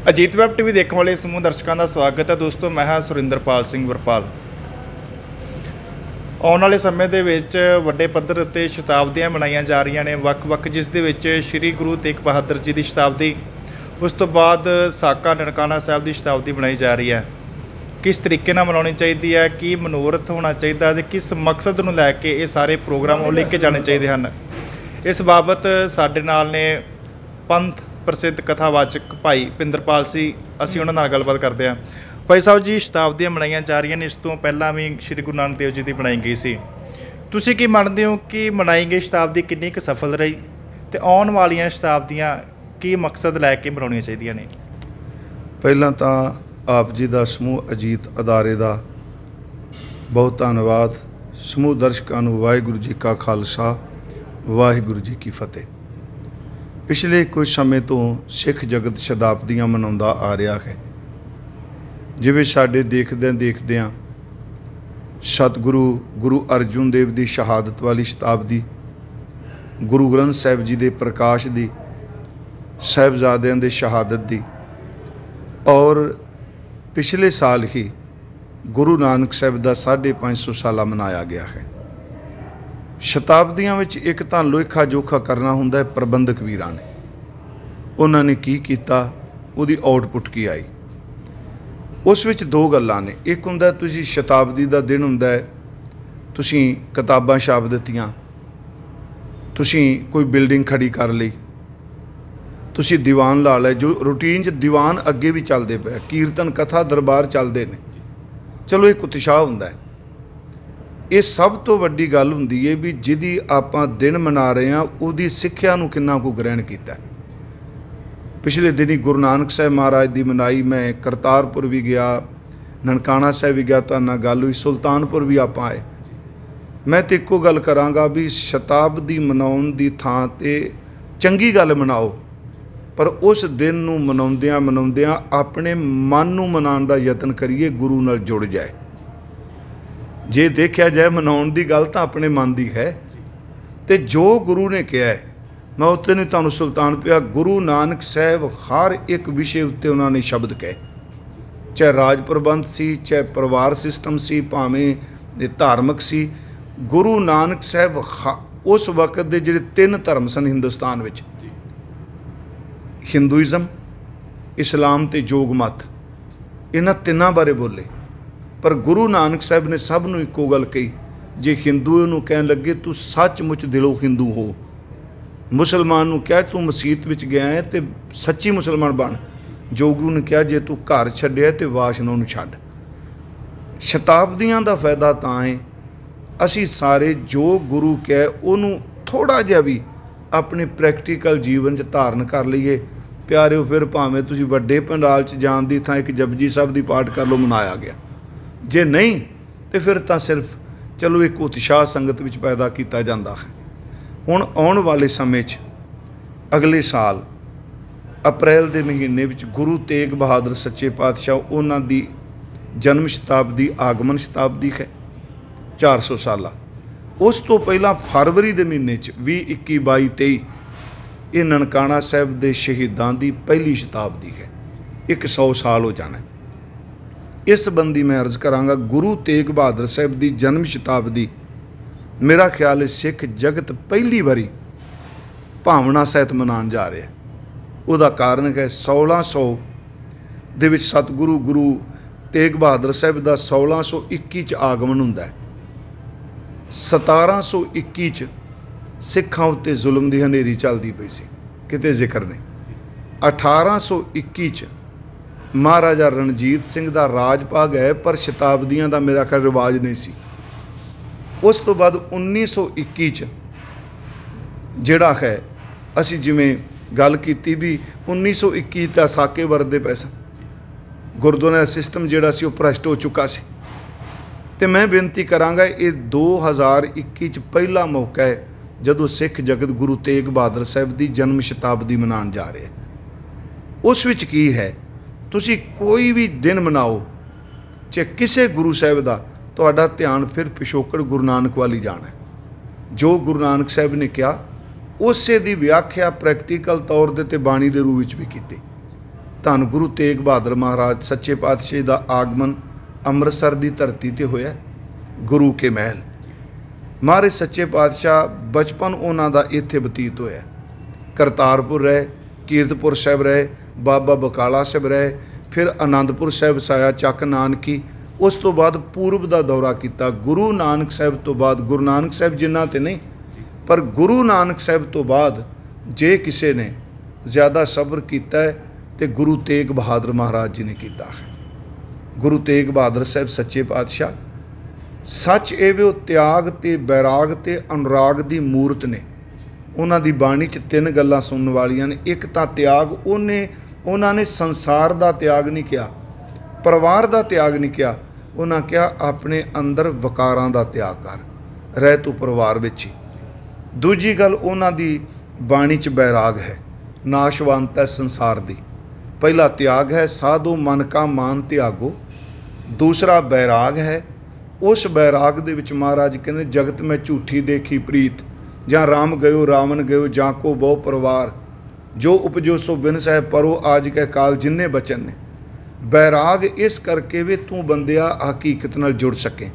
Ajit web TV ਦੇਖਣ ਵਾਲੇ ਸਮੂਹ ਦਰਸ਼ਕਾਂ ਦਾ ਸਵਾਗਤ ਹੈ। ਦੋਸਤੋ ਮੈਂ ਹਾਂ ਸੁਰਿੰਦਰਪਾਲ ਸਿੰਘ ਵਰਪਾਲ। ਆਉਣ ਵਾਲੇ ਸਮੇਂ ਦੇ ਵਿੱਚ ਵੱਡੇ ਪੱਧਰ ਉੱਤੇ ਸ਼ਤਾਬਦੀਆਂ ਮਨਾਈਆਂ ਜਾ ਰਹੀਆਂ ਨੇ ਵੱਖ-ਵੱਖ, ਜਿਸ ਦੇ ਵਿੱਚ ਸ਼੍ਰੀ ਗੁਰੂ ਤੇਗ ਬਹਾਦਰ ਜੀ ਦੀ ਸ਼ਤਾਬਦੀ, ਉਸ ਤੋਂ ਬਾਅਦ ਸਾਕਾ ਨਨਕਾਣਾ ਸਾਹਿਬ ਦੀ ਸ਼ਤਾਬਦੀ ਮਨਾਈ ਜਾ ਰਹੀ ਹੈ। किस तरीके नाल मनानी चाहिए है, की मनोरथ होना चाहिए है, किस मकसद नूं लैके ये सारे प्रोग्राम लिखे जाने चाहिए हैं। इस बाबत साडे नाल ने पंथ प्रसिद्ध कथावाचक भाई पिंदरपाल सी, असीं उन्हां नाल गलबात करते हैं। भाई साहब जी, शताब्दियां मनाईयां जा रही हैं, इस तो पहलां भी श्री गुरु नानक देव जी की मनाई गई सी। तुसीं की मनदे हो कि मनाई गई शताब्दी कितनी क सफल रही ते आउण वालीआं शताब्दियां की मकसद लैके मनाउणीआं चाहीदियां ने? पहलां तां आप जी का समूह अजीत अदारे का बहुत धन्यवाद। समूह दर्शकों को वाहिगुरू जी का खालसा वाहिगुरू जी की फतेह। पिछले कुछ समय तो सिख जगत शताब्दियां मनाउंदा आ रहा है। जिवें साडे देखदे सतगुरु गुरु अर्जुन देव की शहादत वाली शताब्दी, गुरु ग्रंथ साहिब जी के प्रकाश की, साहिबजादियां की शहादत की, और पिछले साल ही गुरु नानक साहिब का 550 साला मनाया गया है। शताब्दियों में एक तो लोखा जोखा करना हुंदा है प्रबंधक वीरां ने, उन्होंने की कीता, उहदी आउटपुट की आई। उस विच दो गल्लां ने। एक हुंदा तुसीं शताब्दी का दिन हुंदा है, तुसीं किताबां छाप दित्तियां, तुसीं कोई बिल्डिंग खड़ी कर लई, तुसीं दीवान ला लै, जो रूटीन च दीवान अगे भी चलते पे, कीर्तन कथा दरबार चलते हैं, चलो एक उत्साह हुंदा है। ये सब तो वड्डी गल हुंदी है भी जिहदी आपां दिन मना रहे हैं उहदी सिੱਖਿਆ ਨੂੰ किन्ना को ग्रहण किया। पिछले दिन ही गुरु नानक साहिब महाराज की मनाई, मैं करतारपुर भी गया, ननकाना साहिब भी गया, तुहाडे नाल गल हुई, सुल्तानपुर भी आपां आए। मैं तो इक्को गल करांगा भी शताब्दी मनाउण दी थां ते चंगी गल मनाओ, पर उस दिन नूं मनाउंदियां अपने मन नूं मनाउण दा यतन करिए, गुरु नाल जुड़ जाए। जे देखा जाए मनाउण दी गल तां अपने मन दी है, ते जो गुरु ने कहा है, मैं उत्ते नहीं तुहानूं सुल्तान पिया, गुरु नानक साहिब हर एक विषय उत्ते उन्होंने शब्द कहे, चाहे राज प्रबंध सी, चाहे परिवार सिस्टम सी, भावें धार्मिक सी। गुरु नानक साहिब उस वक्त दे जिहड़े 3 धर्म सन हिंदुस्तान विच, हिंदुइज़म, इस्लाम ते योग मत, इन्हां तिन्हां बारे बोले, पर गुरु नानक साहिब ने सब नूं इक्को गल कही। जे हिंदू नूं कहण लगे तू सचमुच दिलों हिंदू हो, मुसलमान नूं कहा तू मसीत विच गया है ते सच्ची मुसलमान बन, जोगी ने कहा जे तू घर छड्डिया ते वासना नूं छड्ड। शताब्दियां दा फायदा तां है असीं सारे जो गुरु कहे उहनूं थोड़ा जिहा भी अपने प्रैक्टिकल जीवन च धारण कर लईए। प्यारिओ, फिर भावें तुसीं वड्डे पंडाल च जाण दी थां एक जपजी साहब दी पाठ कर लो, मनाया गया। जे नहीं तो फिर तां सिर्फ चलो एक उत्साह संगत विच पैदा किया जाता है। हुण आउण वाले समय च अगले साल अप्रैल के महीने विच गुरु तेग बहादुर सच्चे पातशाह उन्हां दी जन्म शताब्दी, आगमन शताब्दी है 400 साला। उस तो पहला फरवरी के महीने 20, 21, 22, 23 ये ननकाना साहिब के शहीदों की पहली शताब्दी है। 100 साल हो जाना। इस संबंधी मैं अर्ज कराँगा, गुरु तेग बहादुर साहिब की जन्म शताब्दी मेरा ख्याल है सिख जगत पहली बारी भावना सहित मनाउण जा रहा है। उसका कारण है 1600 दे विच सतगुरु गुरु तेग बहादुर साहिब का 1621 च आगमन हुंदा है। 1721 च सिखां उत्ते जुल्म की हनेरी चलती पई सी, किते जिक्र ने। 1821 च महाराजा रणजीत सिंह का राज भाग है, पर शताब्दियां का मेरा ख्याल रिवाज नहीं सी। उस तो बाद 1921 च जिहड़ा है असी जिवें गल कीती भी 1921 ਤਾਂ ਸਾਕੇ ਵਰਦੇ ਪਏ ਸਨ, गुरुद्वारा सिस्टम जिहड़ा सी ਉਹ भ्रष्ट हो चुका सी। तो मैं बेनती करांगा, ये 2021 च पहला मौका है जदों सिख जगत गुरु तेग बहादुर साहिब की जन्म शताब्दी मनाउण जा रहे हैं। उस विच की है, तुसी कोई भी दिन मनाओ, चाहे किसी गुरु साहिब का, तुहाडा ध्यान फिर पिछोकड़ गुरु नानक वाली जाना है। जो गुरु नानक साहिब ने कहा उसे दी व्याख्या प्रैक्टिकल तौर पर बाणी के रूप में भी की। ਧੰਨ ਗੁਰੂ ਤੇਗ ਬਹਾਦਰ ਮਹਾਰਾਜ ਸੱਚੇ ਪਾਤਸ਼ਾਹ ਦਾ ਆਗਮਨ ਅੰਮ੍ਰਿਤਸਰ ਦੀ ਧਰਤੀ ਤੇ ਹੋਇਆ, ਗੁਰੂ ਕੇ ਮਹਿਲ। ਮਹਾਰਾਜ ਸੱਚੇ ਪਾਤਸ਼ਾਹ ਬਚਪਨ ਉਹਨਾਂ ਦਾ ਇੱਥੇ ਬਤੀਤ ਹੋਇਆ। ਕਰਤਾਰਪੁਰ ਰਹੇ, ਕੀਰਤਪੁਰ ਸਾਹਿਬ ਰਹੇ, ਬਾਬਾ ਬਕਾਲਾ ਸਾਹਿਬ ਰਹੇ, ਫਿਰ ਆਨੰਦਪੁਰ ਸਾਹਿਬ ਸਾਇਆ, ਚੱਕ ਨਾਨਕੀ। ਉਸ ਤੋਂ ਬਾਅਦ ਪੂਰਬ ਦਾ ਦੌਰਾ ਕੀਤਾ। ਗੁਰੂ ਨਾਨਕ ਸਾਹਿਬ ਤੋਂ ਬਾਅਦ, ਗੁਰੂ ਨਾਨਕ ਸਾਹਿਬ ਜਿਨ੍ਹਾਂ ਤੇ ਨਹੀਂ, ਪਰ ਗੁਰੂ ਨਾਨਕ ਸਾਹਿਬ ਤੋਂ ਬਾਅਦ ਜੇ ਕਿਸੇ ਨੇ ਜ਼ਿਆਦਾ ਸਬਰ ਕੀਤਾ ਹੈ ਤੇ ਗੁਰੂ ਤੇਗ ਬਹਾਦਰ ਮਹਾਰਾਜ ਜੀ ਨੇ ਕੀਤਾ ਹੈ। ਗੁਰੂ ਤੇਗ ਬਹਾਦਰ ਸਾਹਿਬ ਸੱਚੇ ਪਾਤਸ਼ਾਹ ਸੱਚ ਇਹ ਵੀ ਉਹ ਤਿਆਗ ਤੇ ਬੈਰਾਗ ਤੇ ਅਨੁਰਾਗ ਦੀ ਮੂਰਤ ਨੇ। ਉਹਨਾਂ ਦੀ ਬਾਣੀ 'ਚ ਤਿੰਨ ਗੱਲਾਂ ਸੁਣਨ ਵਾਲੀਆਂ ਨੇ। ਇੱਕ ਤਾਂ ਤਿਆਗ, ਉਹਨਾਂ ਨੇ ਸੰਸਾਰ ਦਾ ਤਿਆਗ ਨਹੀਂ ਕਿਹਾ, ਪਰਿਵਾਰ ਦਾ ਤਿਆਗ ਨਹੀਂ ਕਿਹਾ, ਉਹਨਾਂ ਕਿਹਾ ਆਪਣੇ ਅੰਦਰ ਵਿਕਾਰਾਂ ਦਾ ਤਿਆਗ ਕਰ, ਰਹਿ ਤੂੰ ਪਰਿਵਾਰ ਵਿੱਚ ਹੀ। ਦੂਜੀ ਗੱਲ ਉਹਨਾਂ ਦੀ ਬਾਣੀ 'ਚ ਬੈਰਾਗ ਹੈ, ਨਾਸ਼ਵੰਤ ਹੈ ਸੰਸਾਰ ਦੀ। ਪਹਿਲਾ ਤਿਆਗ ਹੈ, ਸਾਧੂ ਮਨ ਕਾ ਮਾਨ ਤਿਆਗੋ। ਦੂਸਰਾ ਬੈਰਾਗ ਹੈ, ਉਸ ਬੈਰਾਗ ਦੇ ਵਿੱਚ ਮਹਾਰਾਜ ਕਹਿੰਦੇ ਜਗਤ ਮੈਂ ਝੂਠੀ ਦੇਖੀ ਪ੍ਰੀਤ, ਜਾਂ ਰਾਮ ਗਇਓ ਰਾਵਣ ਗਇਓ, ਜਾਂ ਕੋ ਬਹੁ ਪਰਿਵਾਰ, ਜੋ ਉਪਜੋ ਸੋ ਬਿਨ ਸਹਿ ਪਰੋ, ਆਜ ਕੈ ਕਾਲ ਜਿੰਨੇ ਬਚਨ ਨੇ। ਬੈਰਾਗ ਇਸ ਕਰਕੇ ਵੀ ਤੂੰ ਬੰਦਿਆ ਹਕੀਕਤ ਨਾਲ ਜੁੜ ਸਕੇ।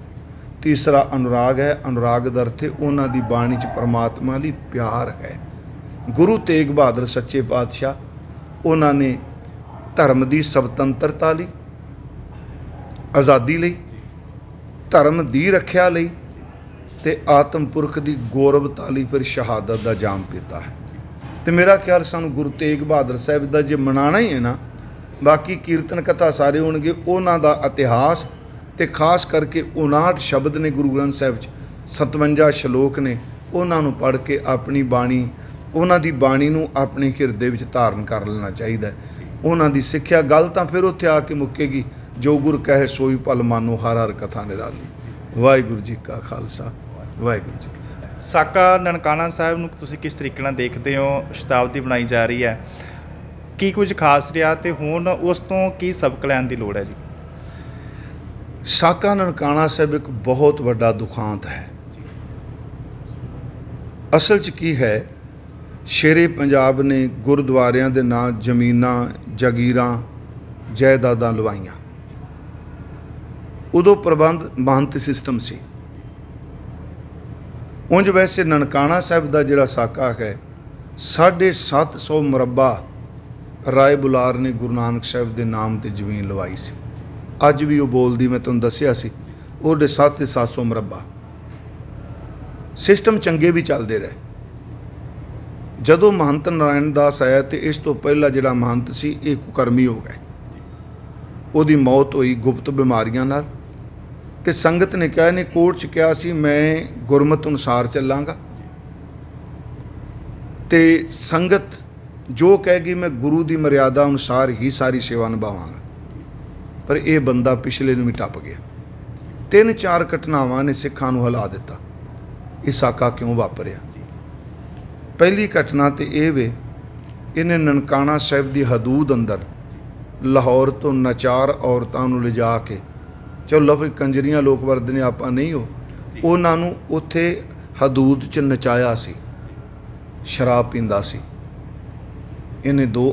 ਤੀਸਰਾ ਅਨੁਰਾਗ ਹੈ, ਅਨੁਰਾਗ ਦਾ ਅਰਥ ਉਹਨਾਂ ਦੀ ਬਾਣੀ 'ਚ ਪਰਮਾਤਮਾ ਲਈ ਪਿਆਰ ਹੈ। ਗੁਰੂ ਤੇਗ ਬਹਾਦਰ ਸੱਚੇ ਪਾਤਸ਼ਾਹ ਉਹਨਾਂ ਨੇ ਧਰਮ ਦੀ ਸੁਤੰਤਰਤਾ ਲਈ, ਆਜ਼ਾਦੀ ਲਈ, ਧਰਮ ਦੀ ਰੱਖਿਆ ਲਈ ਤੇ ਆਤਮ ਪੁਰਖ ਦੀ ਗੌਰਵਤਾ ਲਈ ਫਿਰ ਸ਼ਹਾਦਤ ਦਾ ਜਾਮ ਪੀਤਾ ਹੈ। ਤੇ ਮੇਰਾ ਖਿਆਲ ਸਾਨੂੰ ਗੁਰੂ ਤੇਗ ਬਹਾਦਰ ਸਾਹਿਬ ਦਾ ਜੇ ਮਨਾਉਣਾ ਹੀ ਹੈ ਨਾ, ਬਾਕੀ ਕੀਰਤਨ ਕਥਾ ਸਾਰੇ ਹੋਣਗੇ, ਉਹਨਾਂ ਦਾ ਇਤਿਹਾਸ ਤੇ ਖਾਸ ਕਰਕੇ 59 ਸ਼ਬਦ ਨੇ ਗੁਰੂ ਗ੍ਰੰਥ ਸਾਹਿਬ 'ਚ, 57 ਸ਼ਲੋਕ ਨੇ, ਉਹਨਾਂ ਨੂੰ ਪੜ੍ਹ ਕੇ ਆਪਣੀ ਬਾਣੀ, ਉਹਨਾਂ ਦੀ ਬਾਣੀ ਨੂੰ ਆਪਣੇ ਹਿਰਦੇ ਵਿੱਚ ਧਾਰਨ ਕਰ ਲੈਣਾ ਚਾਹੀਦਾ। ਉਹਨਾਂ ਦੀ ਸਿੱਖਿਆ ਗੱਲ ਤਾਂ ਫਿਰ ਉੱਥੇ ਆ ਕੇ ਮੁੱਕੇਗੀ, ਜੋ ਗੁਰ ਕਹੇ ਸੋਈ ਭਲ ਮਾਨੋ, ਹਰ ਹਰ ਕਥਾ ਨਿਰਾਲੀ। ਵਾਹਿਗੁਰੂ ਜੀ ਕਾ ਖਾਲਸਾ, ਵਾਹਿਗੁਰੂ ਜੀ ਕੀ ਫਤਿਹ। ਸਾਕਾ ਨਨਕਾਣਾ ਸਾਹਿਬ ਨੂੰ ਤੁਸੀਂ ਕਿਸ ਤਰੀਕੇ ਨਾਲ ਦੇਖਦੇ ਹੋ? ਸ਼ਤਾਬਦੀ ਬਣਾਈ ਜਾ ਰਹੀ ਹੈ, ਕੀ ਕੁਝ ਖਾਸ ਰਿਹਾ ਤੇ ਹੁਣ ਉਸ ਤੋਂ ਕੀ ਸਬਕ ਲੈਣ ਦੀ ਲੋੜ ਹੈ ਜੀ? ਸਾਕਾ ਨਨਕਾਣਾ ਸਾਹਿਬ ਇੱਕ ਬਹੁਤ ਵੱਡਾ ਦੁਖਾਂਤ ਹੈ। ਅਸਲ 'ਚ ਕੀ ਹੈ, ਸ਼ੇਰੇ ਪੰਜਾਬ ਨੇ ਗੁਰਦੁਆਰਿਆਂ ਦੇ ਨਾਂ ਜ਼ਮੀਨਾਂ, ਜਾਗੀਰਾਂ, ਜਾਇਦਾਦਾਂ ਲਵਾਈਆਂ। ਉਦੋਂ ਪ੍ਰਬੰਧ ਮਹੰਤ ਸਿਸਟਮ ਸੀ। ਉਂਝ ਵੈਸੇ ਨਨਕਾਣਾ ਸਾਹਿਬ ਦਾ ਜਿਹੜਾ ਸਾਕਾ ਹੈ, 750 ਮੁਰੱਬਾ ਰਾਏ ਬੁਲਾਰ ਨੇ ਗੁਰੂ ਨਾਨਕ ਸਾਹਿਬ ਦੇ ਨਾਮ ਤੇ ਜ਼ਮੀਨ ਲਵਾਈ ਸੀ। ਅੱਜ ਵੀ ਉਹ ਬੋਲਦੀ, ਮੈਂ ਤੁਹਾਨੂੰ ਦੱਸਿਆ ਸੀ, ਉਹਦੇ 700 ਮੁਰੱਬਾ। ਸਿਸਟਮ ਚੰਗੇ ਵੀ ਚੱਲਦੇ ਰਹੇ। ਜਦੋਂ ਮਹੰਤ ਨਾਰਾਇਣ ਦਾਸ ਆਇਆ ਤੇ ਇਸ ਤੋਂ ਪਹਿਲਾਂ ਜਿਹੜਾ ਮਹੰਤ ਸੀ ਇਹ ਕੁਕਰਮੀ ਹੋ ਗਿਆ, ਉਹਦੀ ਮੌਤ ਹੋਈ ਗੁਪਤ ਬਿਮਾਰੀਆਂ ਨਾਲ। ਤੇ ਸੰਗਤ ਨੇ ਕਿਹਾ, ਇਹਨੇ ਕੋਰਟ 'ਚ ਕਿਹਾ ਸੀ ਮੈਂ ਗੁਰਮਤਿ ਅਨੁਸਾਰ ਚੱਲਾਂਗਾ, ਤੇ ਸੰਗਤ ਜੋ ਕਹੇਗੀ ਮੈਂ ਗੁਰੂ ਦੀ ਮਰਿਆਦਾ ਅਨੁਸਾਰ ਹੀ ਸਾਰੀ ਸੇਵਾ ਨਿਭਾਵਾਂਗਾ। ਪਰ ਇਹ ਬੰਦਾ ਪਿਛਲੇ ਨੂੰ ਵੀ ਟੱਪ ਗਿਆ। 3-4 ਘਟਨਾਵਾਂ ਨੇ ਸਿੱਖਾਂ ਨੂੰ ਹਿਲਾ ਦਿੱਤਾ। ਇਹ ਸਾਕਾ ਕਿਉਂ ਵਾਪਰਿਆ? ਪਹਿਲੀ ਘਟਨਾ ਤੇ ਇਹ ਵੇ, ਇਹਨੇ ਨਨਕਾਣਾ ਸਾਹਿਬ ਦੀ ਹਦੂਦ ਅੰਦਰ ਲਾਹੌਰ ਤੋਂ ਨਚਾਰ ਔਰਤਾਂ ਨੂੰ ਲਿਜਾ ਕੇ, ਚਲੋ ਲਫ਼ਜ਼ ਕੰਜਰੀਆਂ ਲੋਕ ਵਰਤਦੇ ਨੇ, ਆਪਾਂ ਨਹੀਂ, ਉਹਨਾਂ ਨੂੰ ਉੱਥੇ ਹਦੂਦ 'ਚ ਨਚਾਇਆ ਸੀ, ਸ਼ਰਾਬ ਪੀਂਦਾ ਸੀ। ਇਹਨੇ 2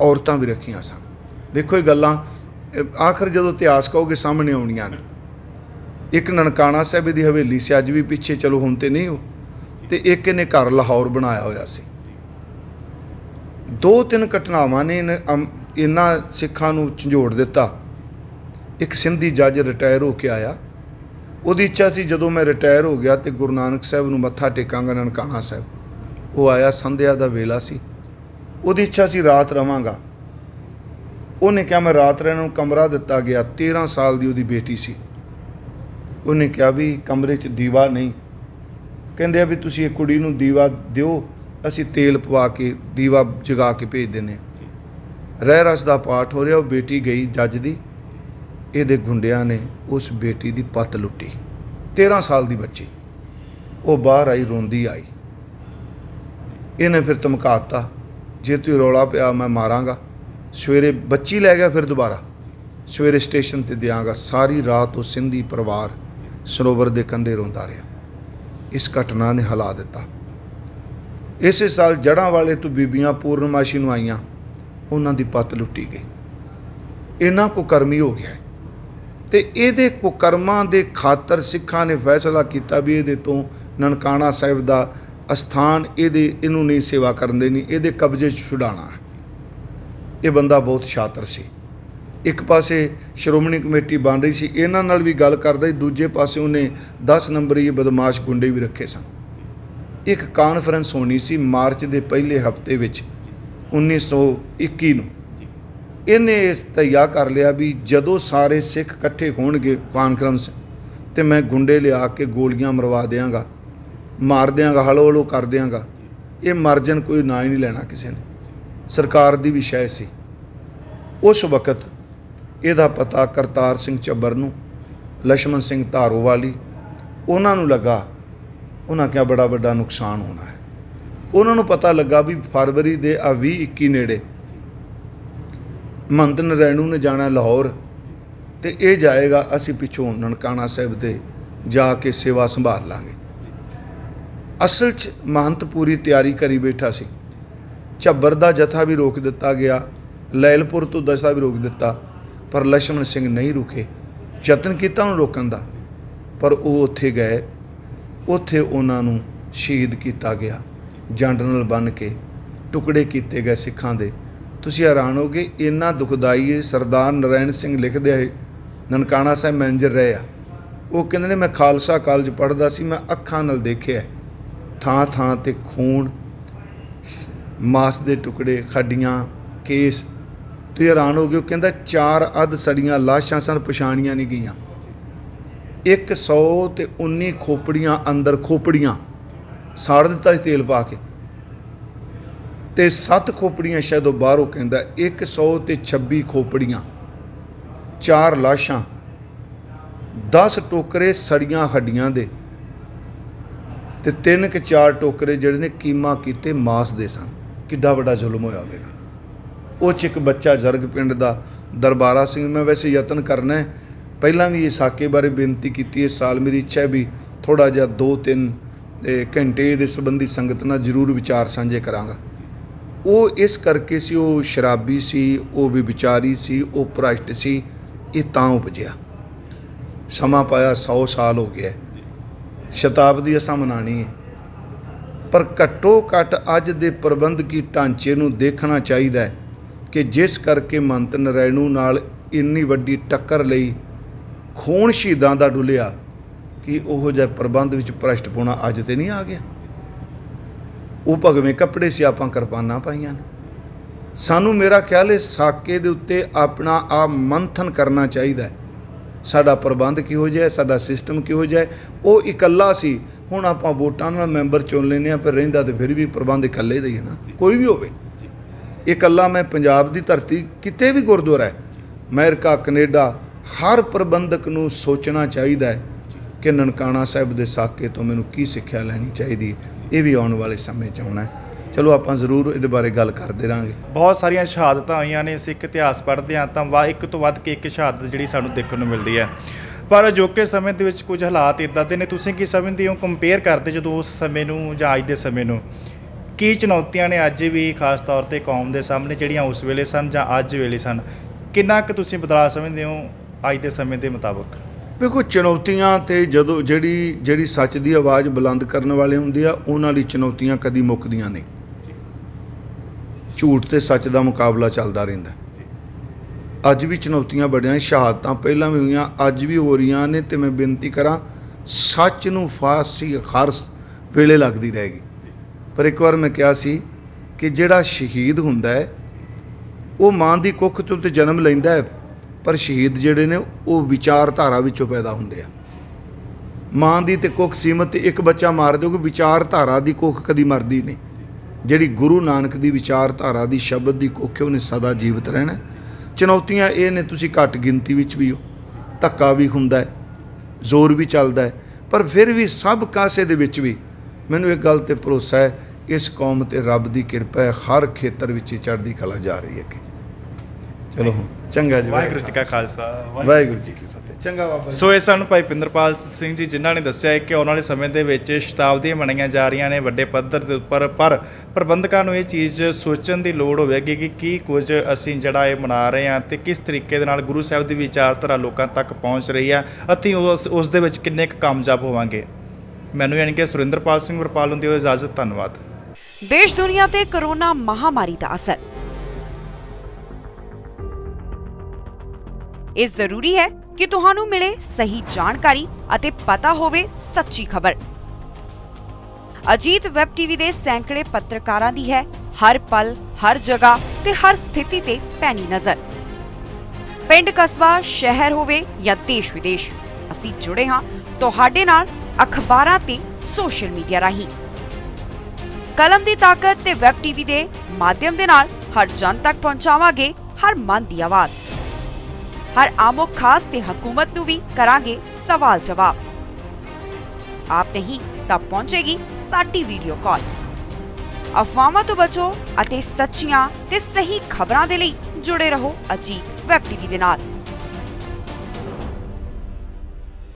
ਔਰਤਾਂ ਵੀ ਰੱਖੀਆਂ ਸਨ। ਦੇਖੋ ਇਹ ਗੱਲਾਂ ਆਖਰ ਜਦੋਂ ਇਤਿਹਾਸ ਕਹੋਗੇ ਸਾਹਮਣੇ ਆਉਣੀਆਂ ਨੇ। ਇੱਕ ਨਨਕਾਣਾ ਸਾਹਿਬ ਦੀ ਹਵੇਲੀ ਸੀ, ਅੱਜ ਵੀ ਪਿੱਛੇ, ਚਲੋ ਹੁਣ ਤੇ ਨਹੀਂ, ਤੇ ਇੱਕ ਇਹਨੇ ਘਰ ਲਾਹੌਰ ਬਣਾਇਆ ਹੋਇਆ ਸੀ। 2-3 ਘਟਨਾਵਾਂ ਨੇ ਇਹਨਾਂ ਸਿੱਖਾਂ ਨੂੰ ਝੰਜੋੜ ਦਿੱਤਾ। ਇੱਕ ਸਿੰਧੀ ਜੱਜ ਰਿਟਾਇਰ ਹੋ ਕੇ ਆਇਆ, ਉਹਦੀ ਇੱਛਾ ਸੀ ਜਦੋਂ ਮੈਂ ਰਿਟਾਇਰ ਹੋ ਗਿਆ ਤੇ ਗੁਰੂ ਨਾਨਕ ਸਾਹਿਬ ਨੂੰ ਮੱਥਾ ਟੇਕਾਂਗਾ ਨਨਕਾਣਾ ਸਾਹਿਬ। ਉਹ ਆਇਆ, ਸੰਧਿਆ ਦਾ ਵੇਲਾ ਸੀ, ਉਹਦੀ ਇੱਛਾ ਸੀ ਰਾਤ ਰਵਾਂਗਾ। ਉਹਨੇ ਕਿਹਾ ਮੈਂ ਰਾਤ ਰਹਿਣ ਨੂੰ ਕਮਰਾ ਦਿੱਤਾ ਗਿਆ। 13 ਸਾਲ ਦੀ ਉਹਦੀ ਬੇਟੀ ਸੀ। ਉਹਨੇ ਕਿਹਾ ਵੀ ਕਮਰੇ 'ਚ ਦੀਵਾ ਨਹੀਂ। ਕਹਿੰਦੇ ਆ ਵੀ ਤੁਸੀਂ ਇੱਕ ਕੁੜੀ ਨੂੰ ਦੀਵਾ ਦਿਓ, ਅਸੀਂ ਤੇਲ ਪਵਾ ਕੇ ਦੀਵਾ ਜਗਾ ਕੇ ਭੇਜ ਦਿੰਦੇ ਹਾਂ। ਰਹਿ ਰਸ ਦਾ ਪਾਠ ਹੋ ਰਿਹਾ। ਉਹ ਬੇਟੀ ਗਈ ਜੱਜ ਦੀ, ਇਹਦੇ ਗੁੰਡਿਆਂ ਨੇ ਉਸ ਬੇਟੀ ਦੀ ਪੱਤ ਲੁੱਟੀ। 13 ਸਾਲ ਦੀ ਬੱਚੀ, ਉਹ ਬਾਹਰ ਆਈ, ਰੋਂਦੀ ਆਈ। ਇਹਨੇ ਫਿਰ ਧਮਕਾਤਾ, ਜੇ ਤੂੰ ਰੌਲਾ ਪਿਆ ਮੈਂ ਮਾਰਾਂਗਾ। ਸਵੇਰੇ ਬੱਚੀ ਲੈ ਗਿਆ, ਫਿਰ ਦੁਬਾਰਾ ਸਵੇਰੇ ਸਟੇਸ਼ਨ ਤੇ ਦਿਆਂਗਾ। ਸਾਰੀ ਰਾਤ ਉਹ ਸਿੰਧੀ ਪਰਿਵਾਰ ਸਰੋਵਰ ਦੇ ਕੰਢੇ ਰੋਂਦਾ ਰਿਹਾ। ਇਸ ਘਟਨਾ ਨੇ ਹਿਲਾ ਦਿੱਤਾ। ਇਸੇ ਸਾਲ ਜੜ੍ਹਾਂ ਵਾਲੇ ਤੋਂ ਬੀਬੀਆਂ ਪੂਰਨਮਾਸ਼ੀ ਨੂੰ ਆਈਆਂ। ਉਹਨਾਂ ਦੀ ਪੱਤ ਲੁੱਟੀ ਗਈ। ਇੰਨਾ ਕੁਕਰਮੀ ਹੋ ਗਿਆ ਤੇ ਇਹਦੇ ਕੁਕਰਮਾਂ ਦੇ ਖਾਤਰ ਸਿੱਖਾਂ ਨੇ ਫੈਸਲਾ ਕੀਤਾ ਵੀ ਇਹਦੇ ਤੋਂ ਨਨਕਾਣਾ ਸਾਹਿਬ ਦਾ ਅਸਥਾਨ ਇਹਨੂੰ ਨਹੀਂ ਸੇਵਾ ਕਰਨ ਦੇਣੀ, ਇਹਦੇ ਕਬਜ਼ੇ 'ਚ ਛੁਡਾਉਣਾ। ਇਹ ਬੰਦਾ ਬਹੁਤ ਸ਼ਾਤਰ ਸੀ। ਇੱਕ ਪਾਸੇ ਸ਼੍ਰੋਮਣੀ ਕਮੇਟੀ ਬਣ ਰਹੀ ਸੀ, ਇਹਨਾਂ ਨਾਲ ਵੀ ਗੱਲ ਕਰਦਾ ਸੀ, ਦੂਜੇ ਪਾਸੇ ਉਹਨੇ 10 ਨੰਬਰੀ ਬਦਮਾਸ਼ ਗੁੰਡੇ ਵੀ ਰੱਖੇ ਸਨ। ਇੱਕ ਕਾਨਫਰੰਸ ਹੋਣੀ ਸੀ ਮਾਰਚ ਦੇ ਪਹਿਲੇ ਹਫ਼ਤੇ ਵਿੱਚ 1921 ਨੂੰ। ਇਹਨੇ ਇਸ ਤੈਯਾ ਕਰ ਲਿਆ ਵੀ ਜਦੋਂ ਸਾਰੇ ਸਿੱਖ ਇਕੱਠੇ ਹੋਣਗੇ ਕਾਨਫਰੰਸ, ਤੇ ਮੈਂ ਗੁੰਡੇ ਲਿਆ ਕੇ ਗੋਲੀਆਂ ਮਰਵਾ ਦਿਆਂਗਾ, ਮਾਰ ਦਿਆਂਗਾ, ਹਲੋ ਹਲੋ ਕਰ ਦਿਆਂਗਾ। ਇਹ ਮਰਜਨ ਕੋਈ ਨਾ ਹੀ ਨਹੀਂ ਲੈਣਾ ਕਿਸੇ ਨੇ। ਸਰਕਾਰ ਦੀ ਵੀ ਸ਼ੈ ਸੀ। ਉਸ ਵਕਤ ਇਹਦਾ ਪਤਾ ਕਰਤਾਰ ਸਿੰਘ ਚੱਬਰ ਨੂੰ, ਲਛਮਣ ਸਿੰਘ ਧਾਰੋਵਾਲੀ, ਉਹਨਾਂ ਨੂੰ ਲੱਗਾ। ਉਹਨਾਂ ਕਿਹਾ ਬੜਾ ਵੱਡਾ ਨੁਕਸਾਨ ਹੋਣਾ ਹੈ। ਉਹਨਾਂ ਨੂੰ ਪਤਾ ਲੱਗਾ ਵੀ ਫਰਵਰੀ ਦੇ 20-21 ਨੇੜੇ ਮਹੰਤ ਨਰੈਣੂ ਨੇ ਜਾਣਾ ਲਾਹੌਰ, ਤੇ ਇਹ ਜਾਏਗਾ, ਅਸੀਂ ਪਿੱਛੋਂ ਨਨਕਾਣਾ ਸਾਹਿਬ ਤੇ ਜਾ ਕੇ ਸੇਵਾ ਸੰਭਾਲ ਲਾਂਗੇ। ਅਸਲ 'ਚ ਮਹੰਤ ਪੂਰੀ ਤਿਆਰੀ ਕਰੀ ਬੈਠਾ ਸੀ। ਝੱਬਰ ਦਾ ਜਥਾ ਵੀ ਰੋਕ ਦਿੱਤਾ ਗਿਆ, ਲੈਲਪੁਰ ਤੋਂ ਦਸਤਾ ਵੀ ਰੋਕ ਦਿੱਤਾ, ਪਰ ਲਛਮਣ ਸਿੰਘ ਨਹੀਂ ਰੁਕੇ। ਯਤਨ ਕੀਤਾ ਉਹਨੂੰ ਰੋਕਣ ਦਾ, ਪਰ ਉਹ ਉੱਥੇ ਗਏ। ਉੱਥੇ ਉਹਨਾਂ ਨੂੰ ਸ਼ਹੀਦ ਕੀਤਾ ਗਿਆ, ਜੰਡ ਨਾਲ ਬੰਨ੍ਹ ਕੇ ਟੁਕੜੇ ਕੀਤੇ ਗਏ ਸਿੱਖਾਂ ਦੇ। ਤੁਸੀਂ ਹੈਰਾਨ ਹੋਗੇ, ਇੰਨਾ ਦੁਖਦਾਈ ਹੈ। ਸਰਦਾਰ ਨਰਾਇਣ ਸਿੰਘ ਲਿਖਦੇ ਹੈ, ਨਨਕਾਣਾ ਸਾਹਿਬ ਮੈਨੇਜਰ ਰਹੇ ਆ। ਉਹ ਕਹਿੰਦੇ ਨੇ ਮੈਂ ਖਾਲਸਾ ਕਾਲਜ ਪੜ੍ਹਦਾ ਸੀ, ਮੈਂ ਅੱਖਾਂ ਨਾਲ ਦੇਖਿਆ ਥਾਂ ਥਾਂ 'ਤੇ ਖੂਨ, ਮਾਸ ਦੇ ਟੁਕੜੇ, ਹੱਡੀਆਂ, ਕੇਸ। ਤੁਸੀਂ ਹੈਰਾਨ ਹੋ ਗਏ। ਉਹ ਕਹਿੰਦਾ 4 ਅੱਧ ਸੜੀਆਂ ਲਾਸ਼ਾਂ ਸਨ, ਪਛਾਣੀਆਂ ਨਹੀਂ ਗਈਆਂ। 119 ਖੋਪੜੀਆਂ ਅੰਦਰ, ਖੋਪੜੀਆਂ ਸਾੜ ਦਿੱਤਾ ਸੀ ਤੇਲ ਪਾ ਕੇ, ਤੇ 7 ਖੋਪੜੀਆਂ ਸ਼ਾਇਦ ਉਹ ਬਾਹਰੋਂ ਕਹਿੰਦਾ। 126 ਖੋਪੜੀਆਂ, 4 ਲਾਸ਼ਾਂ, 10 ਟੋਕਰੇ ਸੜੀਆਂ ਹੱਡੀਆਂ ਦੇ, ਤੇ 3 ਕਿ 4 ਟੋਕਰੇ ਜਿਹੜੇ ਨੇ ਕੀਮਾ ਕੀਤੇ ਮਾਸ ਦੇ ਸਨ। ਕਿੱਡਾ ਵੱਡਾ ਜ਼ੁਲਮ ਹੋਇਆ ਹੋਵੇਗਾ। ਉਹ 'ਚ ਇੱਕ ਬੱਚਾ ਜ਼ਰਗ ਪਿੰਡ ਦਾ ਦਰਬਾਰਾ ਸਿੰਘ। ਮੈਂ ਵੈਸੇ ਯਤਨ ਕਰਨਾ ਹੈ, ਪਹਿਲਾਂ ਵੀ ਇਹ ਸਾਕੇ ਬਾਰੇ ਬੇਨਤੀ ਕੀਤੀ। ਇਸ ਸਾਲ ਮੇਰੀ ਇੱਛਾ ਹੈ ਵੀ ਥੋੜ੍ਹਾ ਜਿਹਾ 2-3 ਘੰਟੇ ਇਹਦੇ ਸੰਬੰਧੀ ਸੰਗਤ ਨਾਲ ਜ਼ਰੂਰ ਵਿਚਾਰ ਸਾਂਝੇ ਕਰਾਂਗਾ। ਉਹ ਇਸ ਕਰਕੇ ਸੀ, ਉਹ ਸ਼ਰਾਬੀ ਸੀ, ਉਹ ਵੀ ਵਿਚਾਰੀ ਸੀ, ਉਹ ਭ੍ਰਸ਼ਟ ਸੀ। ਇਹ ਤਾਂ ਉਪਜਿਆ। ਸਮਾਂ ਪਾਇਆ 100 ਸਾਲ ਹੋ ਗਿਆ, ਸ਼ਤਾਬਦੀ ਅਸਾਂ ਮਨਾਉਣੀ ਹੈ, ਪਰ ਘੱਟੋ ਘੱਟ ਅੱਜ ਦੇ ਪ੍ਰਬੰਧਕੀ ਢਾਂਚੇ ਨੂੰ ਦੇਖਣਾ ਚਾਹੀਦਾ ਹੈ ਕਿ ਜਿਸ ਕਰਕੇ ਮਹੰਤ ਨਰੈਣੂ ਨਾਲ ਇੰਨੀ ਵੱਡੀ ਟੱਕਰ ਲਈ, ਖੂਨ ਸ਼ਹੀਦਾਂ ਦਾ ਡੁੱਲਿਆ, ਕਿ ਉਹੋ ਜਿਹਾ ਪ੍ਰਬੰਧ ਵਿੱਚ ਭ੍ਰਸ਼ਟਪੁਣਾ ਅੱਜ ਤੇ ਨਹੀਂ ਆ ਗਿਆ। ਉਹ ਭਗਵੇਂ ਕੱਪੜੇ ਸੀ, ਆਪਾਂ ਕਿਰਪਾਨਾਂ ਪਾਈਆਂ ਨੇ। ਸਾਨੂੰ ਮੇਰਾ ਖਿਆਲ ਹੈ ਸਾਕੇ ਦੇ ਉੱਤੇ ਆਪਣਾ ਆਪ ਮੰਥਨ ਕਰਨਾ ਚਾਹੀਦਾ ਹੈ। ਸਾਡਾ ਪ੍ਰਬੰਧ ਕਿਹੋ ਜਿਹਾ, ਸਾਡਾ ਸਿਸਟਮ ਕਿਹੋ ਜਿਹਾ। ਉਹ ਇਕੱਲਾ ਸੀ, ਹੁਣ ਆਪਾਂ ਵੋਟਾਂ ਨਾਲ ਮੈਂਬਰ ਚੁਣ ਲੈਂਦੇ ਹਾਂ, ਫਿਰ ਰਹਿੰਦਾ ਤੇ ਫਿਰ ਵੀ ਪ੍ਰਬੰਧ ਇਕੱਲੇ ਦਾ ਹੀ ਹੈ ਨਾ, ਕੋਈ ਵੀ ਹੋਵੇ। ਇਕੱਲਾ ਮੈਂ ਪੰਜਾਬ ਦੀ ਧਰਤੀ, ਕਿਤੇ ਵੀ ਗੁਰਦੁਆਰਾ ਹੈ, ਅਮਰੀਕਾ, ਕੈਨੇਡਾ, ਹਰ ਪ੍ਰਬੰਧਕ ਨੂੰ ਸੋਚਣਾ ਚਾਹੀਦਾ ਹੈ ਕਿ ਨਨਕਾਣਾ ਸਾਹਿਬ ਦੇ ਸਾਕੇ ਤੋਂ ਮੈਨੂੰ ਕੀ ਸਿੱਖਿਆ ਲੈਣੀ ਚਾਹੀਦੀ। ਇਹ ਵੀ ਆਉਣ ਵਾਲੇ ਸਮੇਂ 'ਚ ਆਉਣਾ ਹੈ। ਚਲੋ ਆਪਾਂ ਜ਼ਰੂਰ ਇਹਦੇ ਬਾਰੇ ਗੱਲ ਕਰਦੇ ਰਹਾਂਗੇ। ਬਹੁਤ ਸਾਰੀਆਂ ਸ਼ਹਾਦਤਾਂ ਹੋਈਆਂ ਨੇ। ਸਿੱਖ ਇਤਿਹਾਸ ਪੜ੍ਹਦੇ ਹਾਂ ਤਾਂ ਇੱਕ ਤੋਂ ਵੱਧ ਕੇ ਇੱਕ ਸ਼ਹਾਦਤ ਜਿਹੜੀ ਸਾਨੂੰ ਦੇਖਣ ਨੂੰ ਮਿਲਦੀ ਹੈ। ਪਰ ਅਜੋਕੇ ਸਮੇਂ ਦੇ ਵਿੱਚ ਕੁਝ ਹਾਲਾਤ ਇੱਦਾਂ ਦੇ ਨੇ, ਤੁਸੀਂ ਕੀ ਸਮਝਦੇ ਹੋ, ਕੰਪੇਅਰ ਕਰਦੇ ਜਦੋਂ ਉਸ ਸਮੇਂ ਨੂੰ ਜਾਂ ਅੱਜ ਦੇ ਸਮੇਂ ਨੂੰ, ਕੀ ਚੁਣੌਤੀਆਂ ਨੇ ਅੱਜ ਵੀ ਖਾਸ ਤੌਰ 'ਤੇ ਕੌਮ ਦੇ ਸਾਹਮਣੇ ਜਿਹੜੀਆਂ ਉਸ ਵੇਲੇ ਸਨ ਜਾਂ ਅੱਜ ਵੇਲੇ ਸਨ? ਕਿੰਨਾ ਕੁ ਤੁਸੀਂ ਬਦਲਾਅ ਸਮਝਦੇ ਹੋ ਅੱਜ ਦੇ ਸਮੇਂ ਦੇ ਮੁਤਾਬਕ? ਦੇਖੋ, ਚੁਣੌਤੀਆਂ ਤੇ ਜਦੋਂ ਜਿਹੜੀ ਸੱਚ ਦੀ ਆਵਾਜ਼ ਬੁਲੰਦ ਕਰਨ ਵਾਲੇ ਹੁੰਦੇ ਆ, ਉਹਨਾਂ ਲਈ ਚੁਣੌਤੀਆਂ ਕਦੀ ਮੁੱਕਦੀਆਂ ਨਹੀਂ। ਝੂਠ ਤੇ ਸੱਚ ਦਾ ਮੁਕਾਬਲਾ ਚੱਲਦਾ ਰਹਿੰਦਾ। ਅੱਜ ਵੀ ਚੁਣੌਤੀਆਂ ਬੜੀਆਂ, ਸ਼ਹਾਦਤਾਂ ਪਹਿਲਾਂ ਵੀ ਹੋਈਆਂ, ਅੱਜ ਵੀ ਹੋ ਰਹੀਆਂ ਨੇ। ਤੇ ਮੈਂ ਬੇਨਤੀ ਕਰਾਂ, ਸੱਚ ਨੂੰ ਫਾਂਸੀ ਹਰ ਵੇਲੇ ਲੱਗਦੀ ਰਹੇਗੀ। ਪਰ ਇੱਕ ਵਾਰ ਮੈਂ ਕਿਹਾ ਸੀ ਕਿ ਜਿਹੜਾ ਸ਼ਹੀਦ ਹੁੰਦਾ ਹੈ ਉਹ ਮਾਂ ਦੀ ਕੁੱਖ ਤੋਂ ਤੇ ਜਨਮ ਲੈਂਦਾ ਹੈ, ਪਰ ਸ਼ਹੀਦ ਜਿਹੜੇ ਨੇ ਉਹ ਵਿਚਾਰਧਾਰਾ ਵਿੱਚੋਂ ਪੈਦਾ ਹੁੰਦੇ ਆ। ਮਾਂ ਦੀ ਤੇ ਕੁੱਖ ਸੀਮਤ, ਤੇ ਇੱਕ ਬੱਚਾ ਮਾਰ ਦਿਓਗੇ, ਵਿਚਾਰਧਾਰਾ ਦੀ ਕੁੱਖ ਕਦੀ ਮਰਦੀ ਨਹੀਂ। ਜਿਹੜੀ ਗੁਰੂ ਨਾਨਕ ਦੀ ਵਿਚਾਰਧਾਰਾ ਦੀ ਸ਼ਬਦ ਦੀ ਕੁੱਖ ਹੈ, ਉਹਨੇ ਸਦਾ ਜੀਵਤ ਰਹਿਣਾ। ਚੁਣੌਤੀਆਂ ਇਹ ਨੇ, ਤੁਸੀਂ ਘੱਟ ਗਿਣਤੀ ਵਿੱਚ ਵੀ ਹੋ, ਧੱਕਾ ਵੀ ਹੁੰਦਾ ਹੈ, ਜ਼ੋਰ ਵੀ ਚੱਲਦਾ ਹੈ, ਪਰ ਫਿਰ ਵੀ ਸਭ ਕਾਸੇ ਦੇ ਵਿੱਚ ਵੀ ਮੈਨੂੰ ਇੱਕ ਗੱਲ 'ਤੇ ਭਰੋਸਾ ਹੈ, ਇਸ ਕੌਮ 'ਤੇ ਰੱਬ ਦੀ ਕਿਰਪਾ ਹੈ, ਹਰ ਖੇਤਰ ਵਿੱਚ ਚੜ੍ਹਦੀ ਕਲਾ ਜਾ ਰਹੀ ਹੈ। ਚਲੋ ਹੁਣ ਚੰਗਾ ਜੀ, ਵਾਹਿਗੁਰੂ ਜੀ ਕਾ ਖਾਲਸਾ ਵਾਹਿਗੁਰੂ ਜੀ ਕੀ ਫਤਿਹ। ਚੰਗਾ ਬਾਬਾ ਜੀ। ਸੋ ਇਹ ਸਾਨੂੰ ਭਾਈ ਪਿੰਦਰਪਾਲ ਸਿੰਘ ਜੀ ਜਿਨ੍ਹਾਂ ਨੇ ਦੱਸਿਆ ਹੈ ਕਿ ਆਉਣ ਵਾਲੇ ਸਮੇਂ ਦੇ ਵਿੱਚ ਸ਼ਤਾਬਦੀਆਂ ਮਨਾਈਆਂ ਜਾ ਰਹੀਆਂ ਨੇ ਵੱਡੇ ਪੱਧਰ ਦੇ ਉੱਪਰ, ਪਰ ਪ੍ਰਬੰਧਕਾਂ ਨੂੰ ਇਹ ਚੀਜ਼ ਸੋਚਣ ਦੀ ਲੋੜ ਹੋਵੇਗੀ ਕਿ ਕੀ ਕੁਝ ਅਸੀਂ ਜਿਹੜਾ ਇਹ ਮਨਾ ਰਹੇ ਹਾਂ ਤੇ ਕਿਸ ਤਰੀਕੇ ਦੇ ਨਾਲ ਗੁਰੂ ਸਾਹਿਬ ਦੀ ਵਿਚਾਰਧਾਰਾ ਲੋਕਾਂ ਤੱਕ ਪਹੁੰਚ ਰਹੀ ਹੈ ਅਤੇ ਉਸ ਦੇ ਵਿੱਚ ਕਿੰਨੇ ਕੁ ਕਾਮਯਾਬ ਹੋਵਾਂਗੇ। ਮੈਨੂੰ ਯਾਨੀ ਕਿ ਸੁਰਿੰਦਰਪਾਲ ਸਿੰਘ ਵਰਪਾਲ ਨੂੰ ਦਿਓ ਇਜਾਜ਼ਤ। ਧੰਨਵਾਦ। ਦੇਸ਼ ਦੁਨੀਆ ਤੇ ਕੋਰੋਨਾ ਮਹਾਮਾਰੀ ਦਾ ਅਸਰ। ਇਹ ਜ਼ਰੂਰੀ ਹੈ ਕਿ ਤੁਹਾਨੂੰ ਮਿਲੇ ਸਹੀ ਜਾਣਕਾਰੀ ਅਤੇ ਪਤਾ ਹੋਵੇ ਸੱਚੀ ਖਬਰ। ਅਜੀਤ ਵੈਬ ਟੀਵੀ ਦੇ ਸੈਂਕੜੇ ਪੱਤਰਕਾਰਾਂ ਦੀ ਹੈ ਹਰ ਪਲ, ਹਰ ਜਗ੍ਹਾ ਤੇ ਹਰ ਸਥਿਤੀ ਤੇ ਪੈਣੀ ਨਜ਼ਰ। ਪਿੰਡ, ਕਸਬਾ, ਸ਼ਹਿਰ ਹੋਵੇ ਜਾਂ ਦੇਸ਼ ਵਿਦੇਸ਼, ਅਸੀਂ ਜੁੜੇ ਹਾਂ ਤੁਹਾਡੇ ਨਾਲ ਅਖਬਾਰਾਂ ਤੇ ਸੋਸ਼ਲ ਮੀਡੀਆ ਰਾਹੀਂ। ਕਲਮ ਦੀ ਤਾਕਤ ਤੇ ਵੈਬ ਟੀਵੀ ਦੇ ਮਾਧਿਅਮ ਦੇ ਨਾਲ ਹਰ ਜਨ ਤੱਕ ਪਹੁੰਚਾਵਾਂਗੇ ਹਰ ਮਨ ਦੀ ਆਵਾਜ਼। ਹਰ ਆਮੋ ਖਾਸ ਤੇ ਹਕੂਮਤ ਨੂੰ ਵੀ ਕਰਾਂਗੇ ਸਵਾਲ ਜਵਾਬ। ਆਪ ਨਹੀਂ ਤਾਂ ਪਹੁੰਚੇਗੀ ਸਾਡੀ ਵੀਡੀਓ ਕਾਲ। ਅਫਵਾਹਾਂ ਤੋਂ ਬਚੋ ਅਤੇ ਸੱਚੀਆਂ ਤੇ ਸਹੀ ਖਬਰਾਂ ਦੇ ਲਈ ਜੁੜੇ ਰਹੋ ਅਜੀਤ ਵੈਬ ਟੀਵੀ ਦੇ ਨਾਲ।